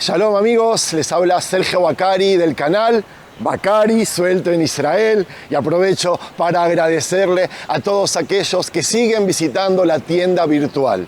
Shalom amigos, les habla Sergio Bacari del canal Bacari Suelto en Israel y aprovecho para agradecerle a todos aquellos que siguen visitando la tienda virtual.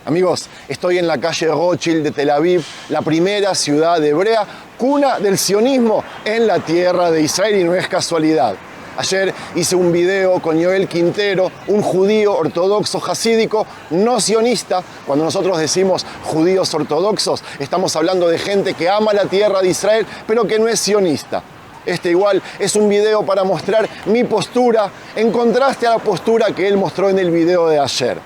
Amigos, estoy en la calle Rothschild de Tel Aviv, la primera ciudad hebrea, cuna del sionismo en la tierra de Israel, y no es casualidad. Ayer hice un video con Joel Quintero, un judío ortodoxo jasídico no sionista. Cuando nosotros decimos judíos ortodoxos, estamos hablando de gente que ama la tierra de Israel, pero que no es sionista. Este igual es un video para mostrar mi postura en contraste a la postura que él mostró en el video de ayer.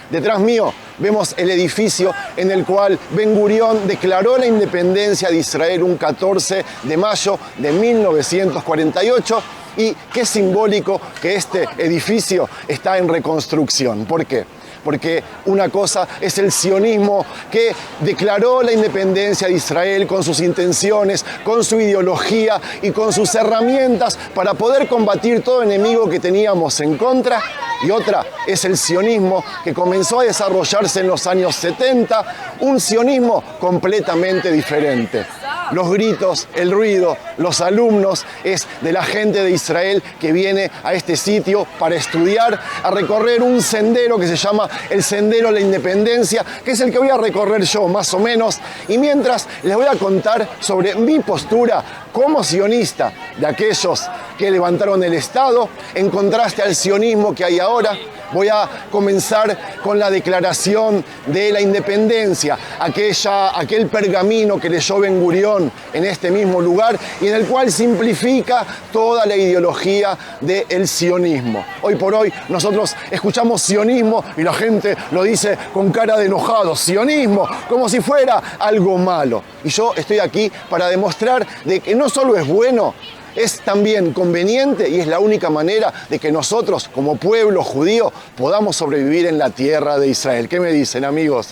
Detrás mío vemos el edificio en el cual Ben Gurión declaró la independencia de Israel un 14 de mayo de 1948. Y qué simbólico que este edificio está en reconstrucción. ¿Por qué? Porque una cosa es el sionismo que declaró la independencia de Israel con sus intenciones, con su ideología y con sus herramientas para poder combatir todo enemigo que teníamos en contra. Y otra es el sionismo que comenzó a desarrollarse en los años 70, un sionismo completamente diferente. Los gritos, el ruido, los alumnos es de la gente de Israel que viene a este sitio para estudiar, a recorrer un sendero que se llama el Sendero de la Independencia, que es el que voy a recorrer yo más o menos, y mientras les voy a contar sobre mi postura como sionista de aquellos que levantaron el Estado, en contraste al sionismo que hay ahora. Voy a comenzar con la declaración de la independencia, aquel pergamino que leyó Ben Gurión en este mismo lugar y en el cual simplifica toda la ideología del sionismo. Hoy por hoy nosotros escuchamos sionismo y la gente lo dice con cara de enojado, sionismo, como si fuera algo malo. Y yo estoy aquí para demostrar de que no solo es bueno, es también conveniente y es la única manera de que nosotros, como pueblo judío, podamos sobrevivir en la tierra de Israel. ¿Qué me dicen, amigos?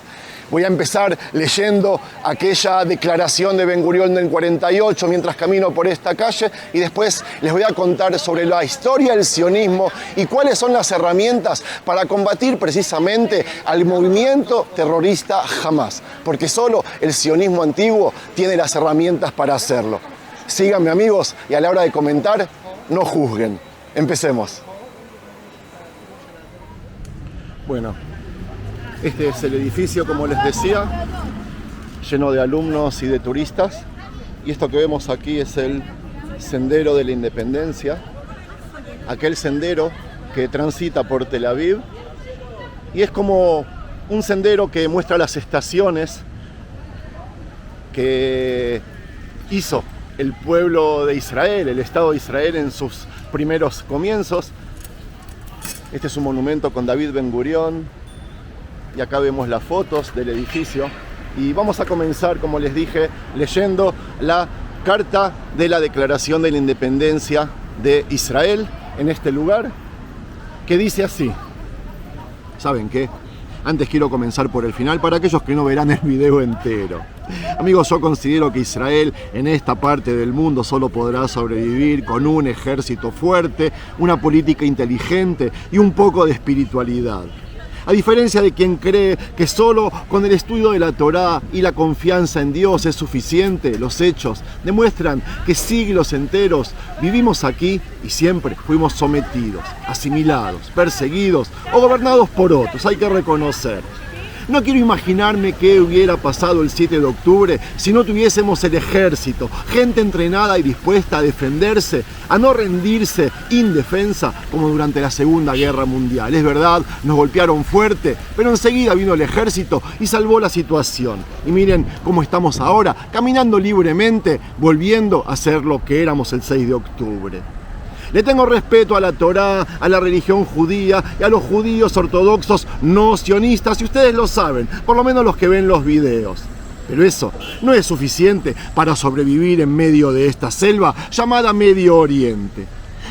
Voy a empezar leyendo aquella declaración de Ben Gurión del 48 mientras camino por esta calle, y después les voy a contar sobre la historia del sionismo y cuáles son las herramientas para combatir precisamente al movimiento terrorista Hamas, porque solo el sionismo antiguo tiene las herramientas para hacerlo. Síganme, amigos, y a la hora de comentar, no juzguen. Empecemos. Bueno, este es el edificio, como les decía, lleno de alumnos y de turistas. Y esto que vemos aquí es el Sendero de la Independencia, aquel sendero que transita por Tel Aviv. Y es como un sendero que muestra las estaciones que hizo el pueblo de Israel, el Estado de Israel en sus primeros comienzos. Este es un monumento con David Ben Gurión y acá vemos las fotos del edificio, y vamos a comenzar, como les dije, leyendo la carta de la Declaración de la Independencia de Israel en este lugar, que dice así. ¿Saben qué? Antes quiero comenzar por el final para aquellos que no verán el video entero. Amigos, yo considero que Israel en esta parte del mundo solo podrá sobrevivir con un ejército fuerte, una política inteligente y un poco de espiritualidad. A diferencia de quien cree que solo con el estudio de la Torá y la confianza en Dios es suficiente, los hechos demuestran que siglos enteros vivimos aquí y siempre fuimos sometidos, asimilados, perseguidos o gobernados por otros, hay que reconocer. No quiero imaginarme qué hubiera pasado el 7 de octubre si no tuviésemos el ejército, gente entrenada y dispuesta a defenderse, a no rendirse indefensa como durante la Segunda Guerra Mundial. Es verdad, nos golpearon fuerte, pero enseguida vino el ejército y salvó la situación. Y miren cómo estamos ahora, caminando libremente, volviendo a ser lo que éramos el 6 de octubre. Le tengo respeto a la Torá, a la religión judía y a los judíos ortodoxos no sionistas, y ustedes lo saben, por lo menos los que ven los videos. Pero eso no es suficiente para sobrevivir en medio de esta selva llamada Medio Oriente.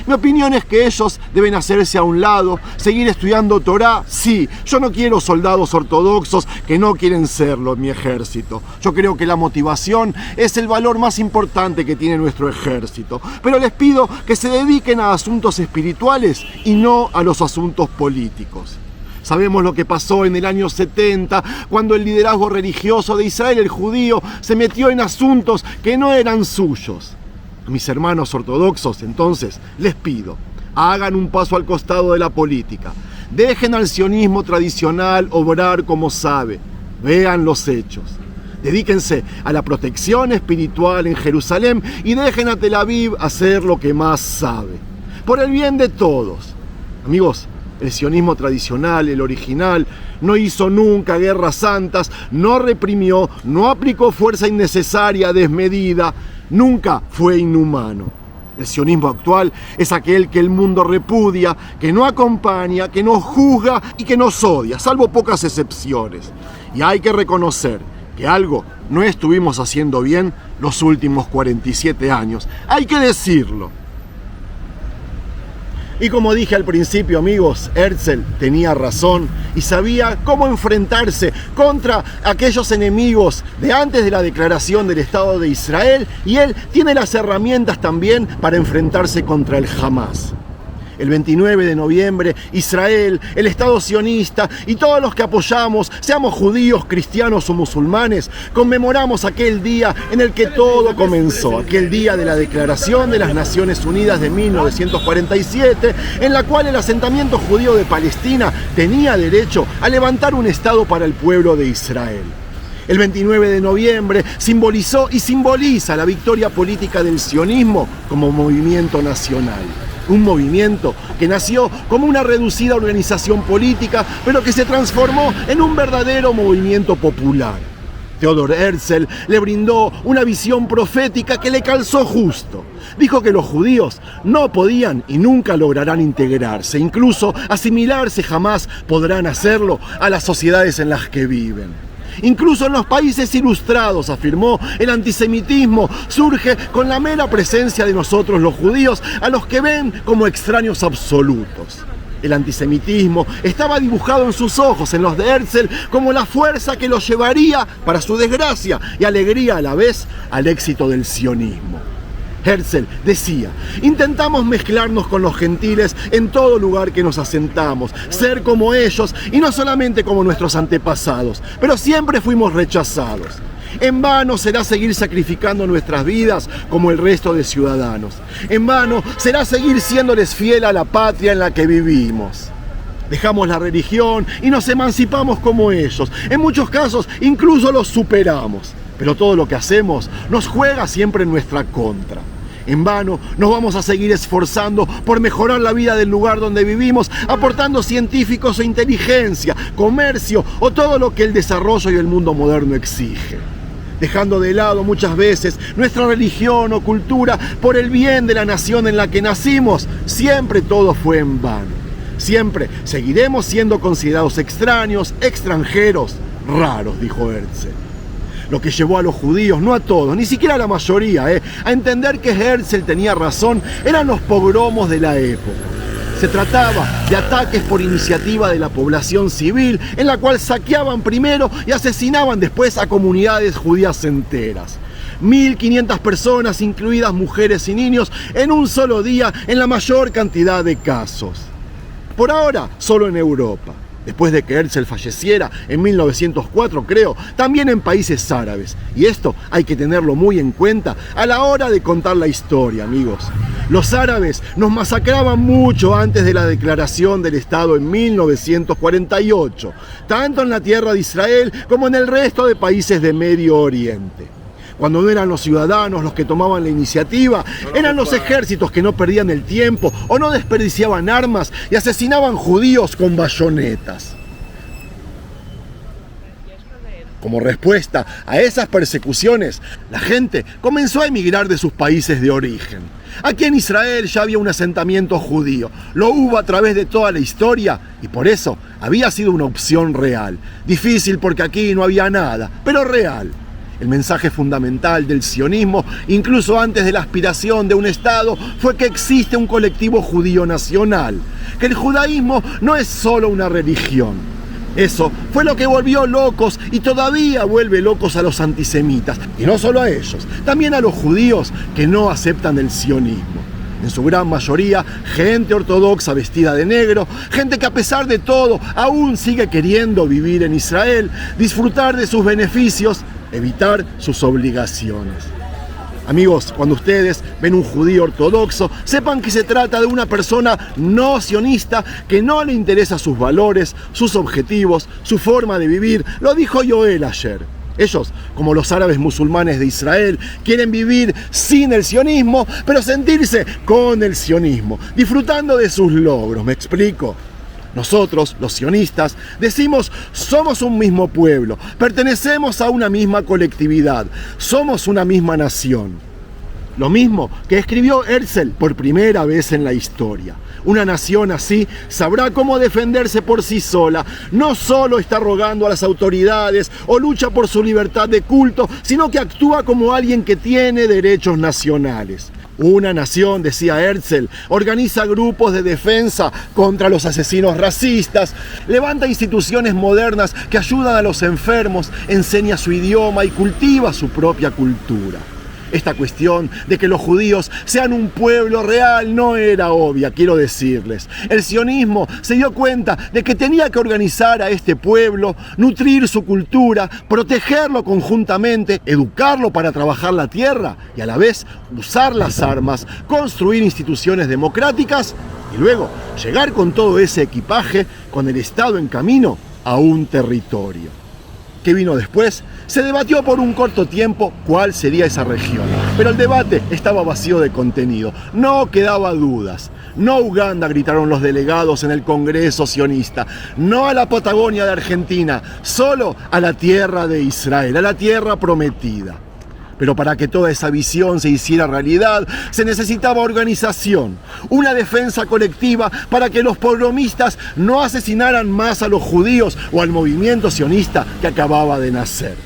Mi opinión es que ellos deben hacerse a un lado, seguir estudiando Torá. Sí, yo no quiero soldados ortodoxos que no quieren serlo en mi ejército. Yo creo que la motivación es el valor más importante que tiene nuestro ejército. Pero les pido que se dediquen a asuntos espirituales y no a los asuntos políticos. Sabemos lo que pasó en el año 70, cuando el liderazgo religioso de Israel, el judío, se metió en asuntos que no eran suyos. A mis hermanos ortodoxos, entonces, les pido, hagan un paso al costado de la política. Dejen al sionismo tradicional obrar como sabe. Vean los hechos. Dedíquense a la protección espiritual en Jerusalén y dejen a Tel Aviv hacer lo que más sabe. Por el bien de todos. Amigos, el sionismo tradicional, el original, no hizo nunca guerras santas, no reprimió, no aplicó fuerza innecesaria, desmedida, nunca fue inhumano. El sionismo actual es aquel que el mundo repudia, que no acompaña, que nos juzga y que nos odia, salvo pocas excepciones. Y hay que reconocer que algo no estuvimos haciendo bien los últimos 47 años. Hay que decirlo. Y como dije al principio, amigos, Herzl tenía razón y sabía cómo enfrentarse contra aquellos enemigos de antes de la declaración del Estado de Israel, y él tiene las herramientas también para enfrentarse contra el Hamás. El 29 de noviembre, Israel, el Estado sionista y todos los que apoyamos, seamos judíos, cristianos o musulmanes, conmemoramos aquel día en el que todo comenzó, aquel día de la Declaración de las Naciones Unidas de 1947, en la cual el asentamiento judío de Palestina tenía derecho a levantar un Estado para el pueblo de Israel. El 29 de noviembre simbolizó y simboliza la victoria política del sionismo como movimiento nacional. Un movimiento que nació como una reducida organización política, pero que se transformó en un verdadero movimiento popular. Theodor Herzl le brindó una visión profética que le calzó justo. Dijo que los judíos no podían y nunca lograrán integrarse, incluso asimilarse jamás podrán hacerlo a las sociedades en las que viven. Incluso en los países ilustrados, afirmó, el antisemitismo surge con la mera presencia de nosotros los judíos, a los que ven como extraños absolutos. El antisemitismo estaba dibujado en sus ojos, en los de Herzl, como la fuerza que los llevaría, para su desgracia y alegría a la vez, al éxito del sionismo. Herzl decía: intentamos mezclarnos con los gentiles en todo lugar que nos asentamos, ser como ellos y no solamente como nuestros antepasados, pero siempre fuimos rechazados. En vano será seguir sacrificando nuestras vidas como el resto de ciudadanos. En vano será seguir siéndoles fiel a la patria en la que vivimos. Dejamos la religión y nos emancipamos como ellos. En muchos casos incluso los superamos. Pero todo lo que hacemos nos juega siempre en nuestra contra. En vano nos vamos a seguir esforzando por mejorar la vida del lugar donde vivimos, aportando científicos e inteligencia, comercio o todo lo que el desarrollo y el mundo moderno exige. Dejando de lado muchas veces nuestra religión o cultura por el bien de la nación en la que nacimos, siempre todo fue en vano. Siempre seguiremos siendo considerados extraños, extranjeros, raros, dijo Herzl. Lo que llevó a los judíos, no a todos, ni siquiera a la mayoría, a entender que Herzl tenía razón, eran los pogromos de la época. Se trataba de ataques por iniciativa de la población civil, en la cual saqueaban primero y asesinaban después a comunidades judías enteras. 1.500 personas, incluidas mujeres y niños, en un solo día, en la mayor cantidad de casos. Por ahora, solo en Europa. Después de que Herzl falleciera en 1904, creo, también en países árabes. Y esto hay que tenerlo muy en cuenta a la hora de contar la historia, amigos. Los árabes nos masacraban mucho antes de la declaración del Estado en 1948, tanto en la tierra de Israel como en el resto de países de Medio Oriente. Cuando no eran los ciudadanos los que tomaban la iniciativa, eran los ejércitos que no perdían el tiempo o no desperdiciaban armas y asesinaban judíos con bayonetas. Como respuesta a esas persecuciones, la gente comenzó a emigrar de sus países de origen. Aquí en Israel ya había un asentamiento judío, lo hubo a través de toda la historia y por eso había sido una opción real. Difícil porque aquí no había nada, pero real. El mensaje fundamental del sionismo, incluso antes de la aspiración de un Estado, fue que existe un colectivo judío nacional, que el judaísmo no es solo una religión. Eso fue lo que volvió locos y todavía vuelve locos a los antisemitas, y no solo a ellos, también a los judíos que no aceptan el sionismo. en su gran mayoría gente ortodoxa vestida de negro, gente que a pesar de todo aún sigue queriendo vivir en Israel, disfrutar de sus beneficios, evitar sus obligaciones. Amigos, cuando ustedes ven un judío ortodoxo, sepan que se trata de una persona no sionista que no le interesa sus valores, sus objetivos, su forma de vivir. Lo dijo Joel ayer. Ellos, como los árabes musulmanes de Israel, quieren vivir sin el sionismo, pero sentirse con el sionismo, disfrutando de sus logros. ¿Me explico? Nosotros, los sionistas, decimos somos un mismo pueblo, pertenecemos a una misma colectividad, somos una misma nación. Lo mismo que escribió Herzl por primera vez en la historia. Una nación así sabrá cómo defenderse por sí sola. No solo está rogando a las autoridades o lucha por su libertad de culto, sino que actúa como alguien que tiene derechos nacionales. Una nación, decía Herzl, organiza grupos de defensa contra los asesinos racistas, levanta instituciones modernas que ayudan a los enfermos, enseña su idioma y cultiva su propia cultura. Esta cuestión de que los judíos sean un pueblo real no era obvia, quiero decirles. El sionismo se dio cuenta de que tenía que organizar a este pueblo, nutrir su cultura, protegerlo conjuntamente, educarlo para trabajar la tierra y a la vez usar las armas, construir instituciones democráticas y luego llegar con todo ese equipaje, con el Estado en camino, a un territorio. ¿Qué vino después? Se debatió por un corto tiempo cuál sería esa región, pero el debate estaba vacío de contenido, no quedaba dudas. No a Uganda, gritaron los delegados en el Congreso sionista, no a la Patagonia de Argentina, solo a la tierra de Israel, a la tierra prometida. Pero para que toda esa visión se hiciera realidad, se necesitaba organización, una defensa colectiva para que los pogromistas no asesinaran más a los judíos o al movimiento sionista que acababa de nacer.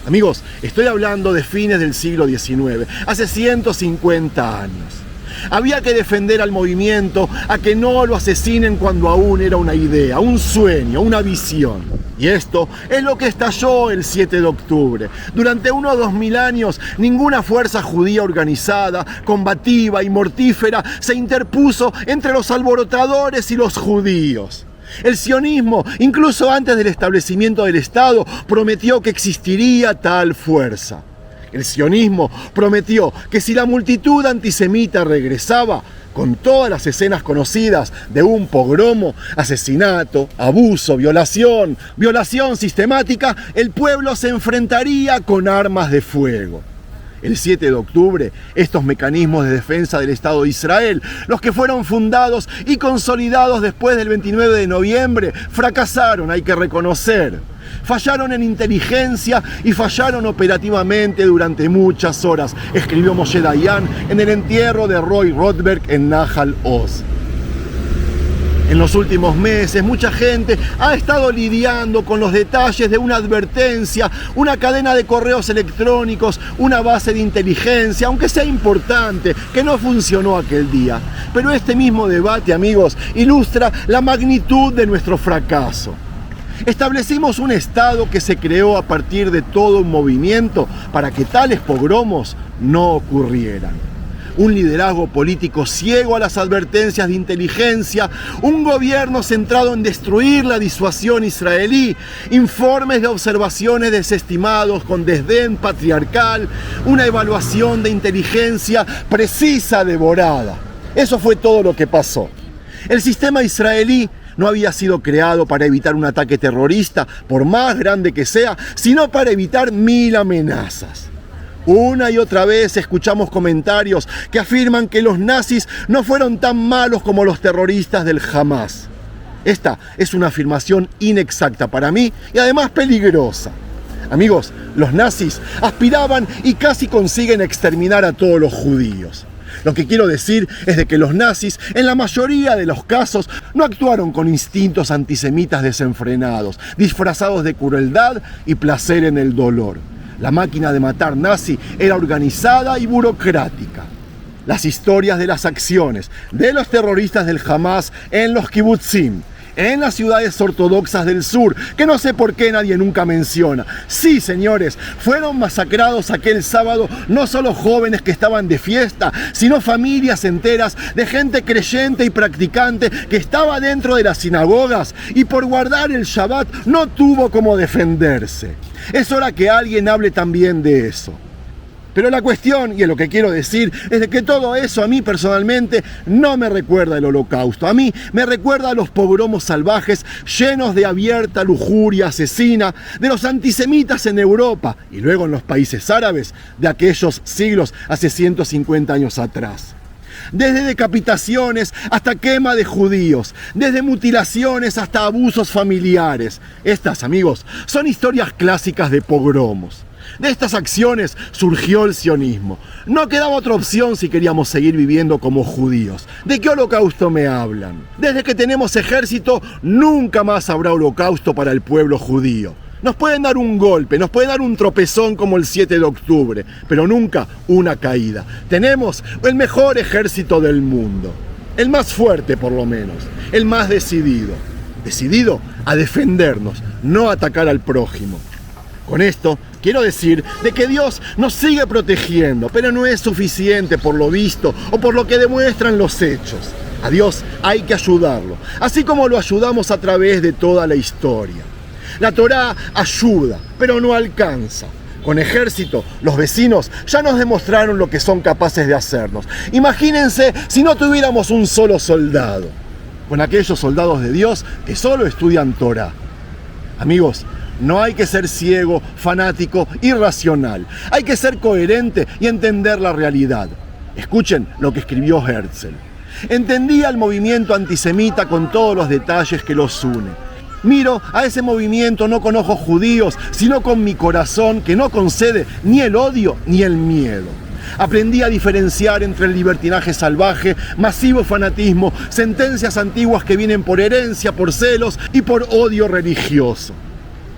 Amigos, estoy hablando de fines del siglo XIX, hace 150 años. Había que defender al movimiento a que no lo asesinen cuando aún era una idea, un sueño, una visión. Y esto es lo que estalló el 7 de octubre. Durante unos 2000 años, ninguna fuerza judía organizada, combativa y mortífera se interpuso entre los alborotadores y los judíos. El sionismo, incluso antes del establecimiento del Estado, prometió que existiría tal fuerza. El sionismo prometió que si la multitud antisemita regresaba, con todas las escenas conocidas de un pogromo, asesinato, abuso, violación sistemática, el pueblo se enfrentaría con armas de fuego. El 7 de octubre, estos mecanismos de defensa del Estado de Israel, los que fueron fundados y consolidados después del 29 de noviembre, fracasaron, hay que reconocer. Fallaron en inteligencia y fallaron operativamente durante muchas horas, escribió Moshe Dayan en el entierro de Roy Rothberg en Nahal Oz. En los últimos meses, mucha gente ha estado lidiando con los detalles de una advertencia, una cadena de correos electrónicos, una base de inteligencia, aunque sea importante, que no funcionó aquel día. Pero este mismo debate, amigos, ilustra la magnitud de nuestro fracaso. Establecimos un Estado que se creó a partir de todo un movimiento para que tales pogromos no ocurrieran. Un liderazgo político ciego a las advertencias de inteligencia, un gobierno centrado en destruir la disuasión israelí, informes de observaciones desestimados con desdén patriarcal, una evaluación de inteligencia precisa devorada. Eso fue todo lo que pasó. El sistema israelí no había sido creado para evitar un ataque terrorista, por más grande que sea, sino para evitar 1000 amenazas. Una y otra vez escuchamos comentarios que afirman que los nazis no fueron tan malos como los terroristas del Hamas. Esta es una afirmación inexacta para mí y además peligrosa. Amigos, los nazis aspiraban y casi consiguen exterminar a todos los judíos. Lo que quiero decir es de que los nazis, en la mayoría de los casos, no actuaron con instintos antisemitas desenfrenados, disfrazados de crueldad y placer en el dolor. La máquina de matar nazi era organizada y burocrática. Las historias de las acciones de los terroristas del Hamas en los kibutzim, en las ciudades ortodoxas del sur, que no sé por qué nadie nunca menciona. Sí, señores, fueron masacrados aquel sábado no solo jóvenes que estaban de fiesta, sino familias enteras de gente creyente y practicante que estaba dentro de las sinagogas y por guardar el Shabbat no tuvo cómo defenderse. Es hora que alguien hable también de eso. Pero la cuestión, y es lo que quiero decir, es de que todo eso a mí personalmente no me recuerda el Holocausto. A mí me recuerda a los pogromos salvajes llenos de abierta lujuria asesina de los antisemitas en Europa y luego en los países árabes de aquellos siglos hace 150 años atrás. Desde decapitaciones hasta quema de judíos, desde mutilaciones hasta abusos familiares. Estas, amigos, son historias clásicas de pogromos. De estas acciones surgió el sionismo. No quedaba otra opción si queríamos seguir viviendo como judíos. ¿De qué holocausto me hablan? Desde que tenemos ejército, nunca más habrá holocausto para el pueblo judío. Nos pueden dar un golpe, nos pueden dar un tropezón como el 7 de octubre, pero nunca una caída. Tenemos el mejor ejército del mundo. El más fuerte, por lo menos. El más decidido. Decidido a defendernos, no a atacar al prójimo. Con esto quiero decir de que Dios nos sigue protegiendo, pero no es suficiente por lo visto o por lo que demuestran los hechos. A Dios hay que ayudarlo, así como lo ayudamos a través de toda la historia. La Torá ayuda, pero no alcanza. Con ejército, los vecinos ya nos demostraron lo que son capaces de hacernos. Imagínense si no tuviéramos un solo soldado. Con aquellos soldados de Dios que solo estudian Torá. Amigos, no hay que ser ciego, fanático, irracional. Hay que ser coherente y entender la realidad. Escuchen lo que escribió Herzl. Entendía el movimiento antisemita con todos los detalles que los une. Miro a ese movimiento no con ojos judíos, sino con mi corazón que no concede ni el odio ni el miedo. Aprendí a diferenciar entre el libertinaje salvaje, masivo fanatismo, sentencias antiguas que vienen por herencia, por celos y por odio religioso.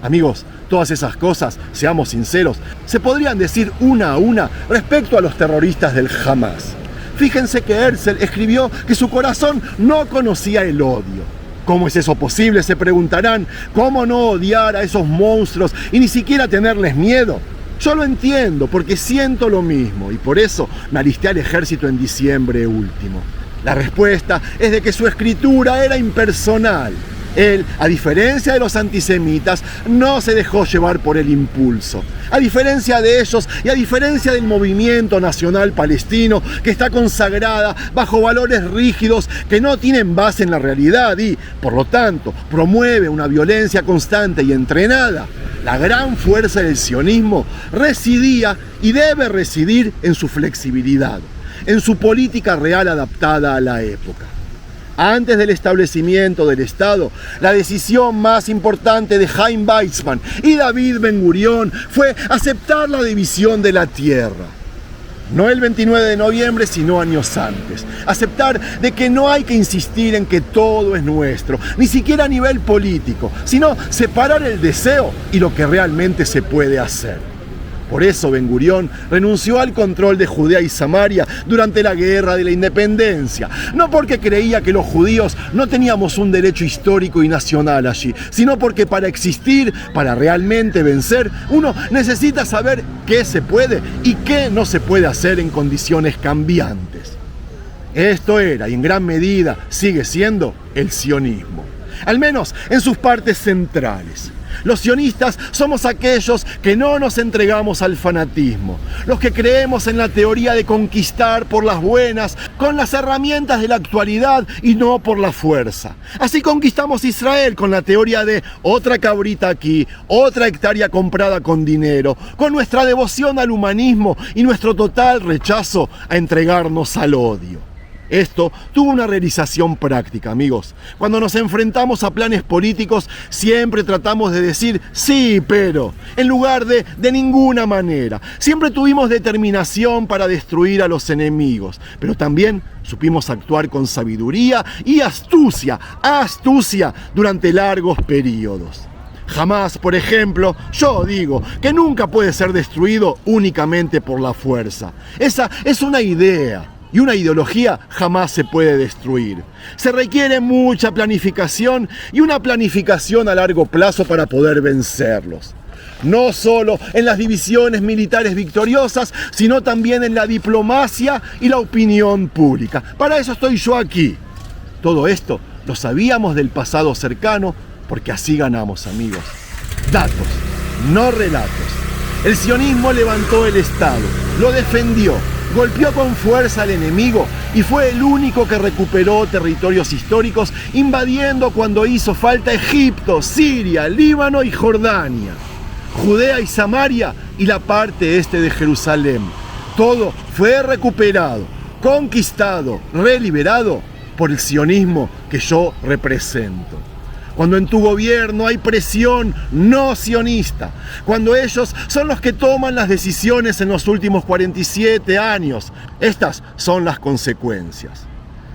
Amigos, todas esas cosas, seamos sinceros, se podrían decir una a una respecto a los terroristas del Hamas. Fíjense que Herzl escribió que su corazón no conocía el odio. ¿Cómo es eso posible?, se preguntarán. ¿Cómo no odiar a esos monstruos y ni siquiera tenerles miedo? Yo lo entiendo porque siento lo mismo y por eso me alisté al ejército en diciembre último. La respuesta es de que su escritura era impersonal. Él, a diferencia de los antisemitas, no se dejó llevar por el impulso. A diferencia de ellos y a diferencia del movimiento nacional palestino, que está consagrada bajo valores rígidos que no tienen base en la realidad y, por lo tanto, promueve una violencia constante y entrenada, la gran fuerza del sionismo residía y debe residir en su flexibilidad, en su política real adaptada a la época. Antes del establecimiento del Estado, la decisión más importante de Chaim Weizmann y David Ben Gurión fue aceptar la división de la tierra. No el 29 de noviembre, sino años antes. Aceptar de que no hay que insistir en que todo es nuestro, ni siquiera a nivel político, sino separar el deseo y lo que realmente se puede hacer. Por eso Ben Gurión renunció al control de Judea y Samaria durante la Guerra de la Independencia. No porque creía que los judíos no teníamos un derecho histórico y nacional allí, sino porque para existir, para realmente vencer, uno necesita saber qué se puede y qué no se puede hacer en condiciones cambiantes. Esto era, y en gran medida sigue siendo, el sionismo. Al menos en sus partes centrales. Los sionistas somos aquellos que no nos entregamos al fanatismo, los que creemos en la teoría de conquistar por las buenas, con las herramientas de la actualidad y no por la fuerza. Así conquistamos Israel con la teoría de otra cabrita aquí, otra hectárea comprada con dinero, con nuestra devoción al humanismo y nuestro total rechazo a entregarnos al odio. Esto tuvo una realización práctica, amigos. Cuando nos enfrentamos a planes políticos, siempre tratamos de decir sí, pero, en lugar de ninguna manera. Siempre tuvimos determinación para destruir a los enemigos, pero también supimos actuar con sabiduría y astucia durante largos periodos. Jamás, por ejemplo, yo digo que nunca puede ser destruido únicamente por la fuerza. Esa es una idea. Y una ideología jamás se puede destruir. Se requiere mucha planificación y una planificación a largo plazo para poder vencerlos. No solo en las divisiones militares victoriosas, sino también en la diplomacia y la opinión pública. Para eso estoy yo aquí. Todo esto lo sabíamos del pasado cercano, porque así ganamos, amigos. Datos, no relatos. El sionismo levantó el Estado, lo defendió, golpeó con fuerza al enemigo y fue el único que recuperó territorios históricos, invadiendo cuando hizo falta Egipto, Siria, Líbano y Jordania, Judea y Samaria y la parte este de Jerusalén. Todo fue recuperado, conquistado, reliberado por el sionismo que yo represento. Cuando en tu gobierno hay presión no sionista, cuando ellos son los que toman las decisiones en los últimos 47 años, estas son las consecuencias.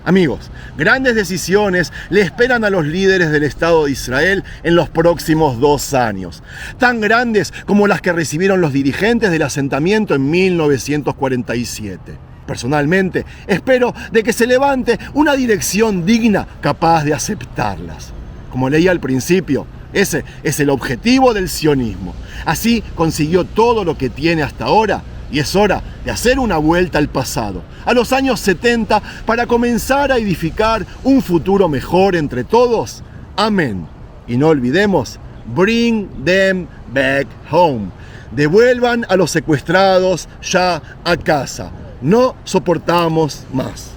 Amigos, grandes decisiones le esperan a los líderes del Estado de Israel en los próximos 2 años, tan grandes como las que recibieron los dirigentes del asentamiento en 1947. Personalmente, espero de que se levante una dirección digna capaz de aceptarlas. Como leí al principio, ese es el objetivo del sionismo. Así consiguió todo lo que tiene hasta ahora y es hora de hacer una vuelta al pasado, a los años 70, para comenzar a edificar un futuro mejor entre todos. Amén. Y no olvidemos, bring them back home. Devuelvan a los secuestrados ya a casa. No soportamos más.